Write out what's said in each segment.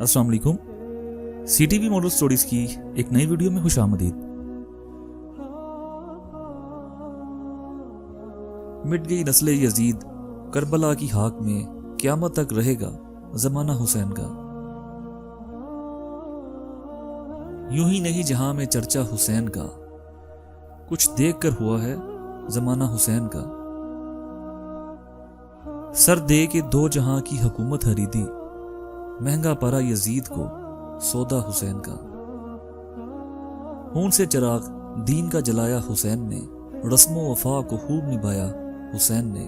अस्सलाम वालेकुम। CTV model stories की एक नई वीडियो में खुशामदीद। मिट गई नस्ल यजीद, करबला की खाक में क़यामत तक रहेगा ज़माना हुसैन का। यूं ही नहीं जहां में चर्चा हुसैन का, कुछ देख कर हुआ है ज़माना हुसैन का। सर दे के दो जहां की हुकूमत खरीदी, महंगा पड़ा यजीद को सौदा हुसैन का। खून से चिराग दीन का जलाया हुसैन ने, रस्मो वफा को खूब निभाया हुसैन ने।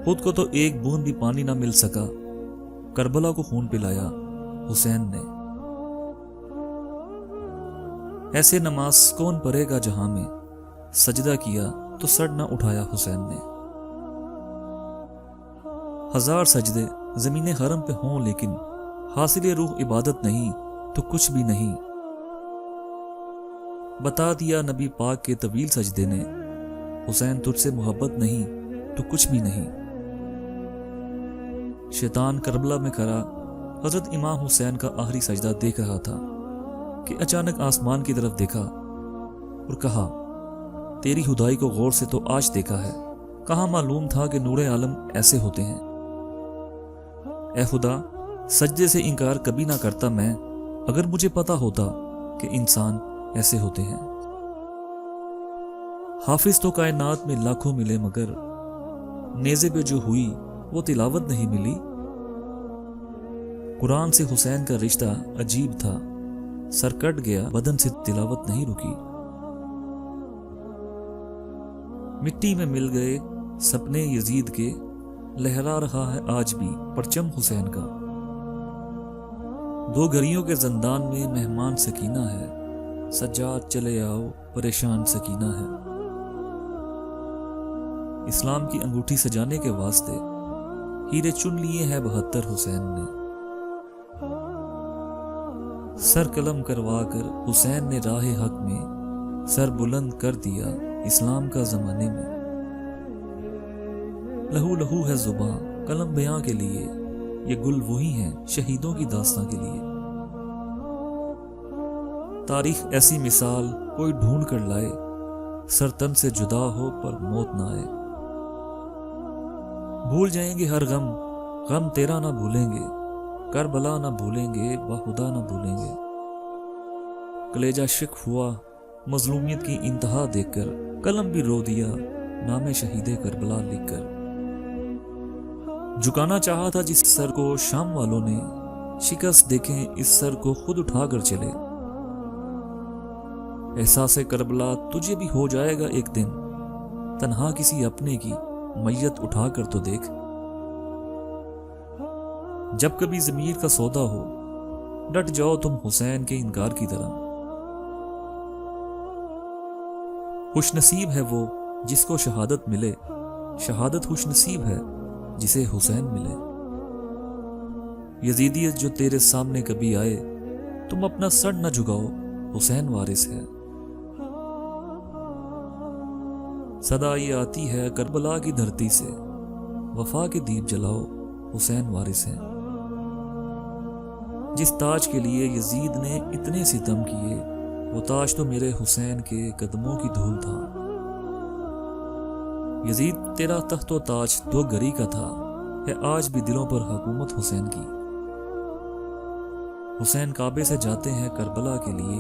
खुद को तो एक बूंद भी पानी ना मिल सका, करबला को खून पिलाया हुसैन ने। ऐसे नमाज कौन पढ़ेगा जहां में, सजदा किया तो सर न उठाया हुसैन ने। हजार सजदे ज़मीने हरम पे हों लेकिन हासिल रूह इबादत नहीं तो कुछ भी नहीं। बता दिया नबी पाक के तवील सजदे ने, हुसैन तुझसे मोहब्बत नहीं तो कुछ भी नहीं। शैतान करबला में खड़ा हजरत इमाम हुसैन का आखिरी सजदा देख रहा था कि अचानक आसमान की तरफ देखा और कहा, तेरी खुदाई को गौर से तो आज देखा है, कहाँ मालूम था कि नूरे आलम ऐसे होते हैं। ए खुदा, सजदे से इनकार कभी ना करता मैं, अगर मुझे पता होता कि इंसान ऐसे होते हैं। हाफिज तो कायनात में लाखों मिले मगर नेज़े पे जो हुई वो तिलावत नहीं मिली। कुरान से हुसैन का रिश्ता अजीब था, सर कट गया बदन से तिलावत नहीं रुकी। मिट्टी में मिल गए सपने यजीद के, लहरा रहा है आज भी परचम हुसैन का। दो घड़ियों के ज़ंदान में मेहमान सकीना है, सज्जाद चले आओ परेशान सकीना है। इस्लाम की अंगूठी सजाने के वास्ते हीरे चुन लिए हैं 72 हुसैन ने। सर कलम करवा कर हुसैन ने राह हक में सर बुलंद कर दिया इस्लाम का ज़माने में। लहू लहू है जुबां कलम बयां के लिए, ये गुल वही हैं शहीदों की दास्तां के लिए। तारीख ऐसी मिसाल कोई ढूंढ कर लाए, सर तन से जुदा हो पर मौत ना आए। भूल जाएंगे हर गम, गम तेरा ना भूलेंगे, करबला ना भूलेंगे, बाखुदा ना भूलेंगे। कलेजा शिक हुआ मजलूमियत की इंतहा देखकर, कलम भी रो दिया नामे शहीदे करबला लिखकर। झुकाना चाहा था जिस सर को शाम वालों ने, शिकस्त देखें इस सर को खुद उठा कर चले। एहसास करबला तुझे भी हो जाएगा एक दिन, तन्हा किसी अपने की मैयत उठा कर तो देख। जब कभी ज़मीर का सौदा हो, डट जाओ तुम हुसैन के इनकार की तरह। खुशनसीब है वो जिसको शहादत मिले, शहादत खुशनसीब है जिसे हुसैन मिले। यजीदियत जो तेरे सामने कभी आए, तुम अपना सर न झुकाओ, हुसैन वारिस है। सदा ये आती है करबला की धरती से, वफा के दीप जलाओ, हुसैन वारिस है। जिस ताज के लिए यजीद ने इतने सितम किए, वो ताज तो मेरे हुसैन के कदमों की धूल था। यजीद तेरा तख्तो ताज दो गरी का था, है आज भी दिलों पर हुकूमत हुसैन की। हुसैन काबे से जाते हैं करबला के लिए,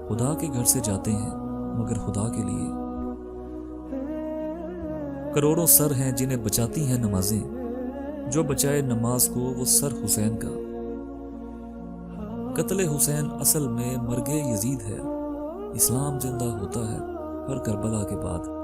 खुदा के घर से जाते हैं मगर खुदा के लिए। करोड़ों सर हैं जिन्हें बचाती हैं नमाजें, जो बचाए नमाज को वो सर हुसैन का। कत्ले हुसैन असल में मर्गे यजीद है, इस्लाम जिंदा होता है हर करबला के बाद।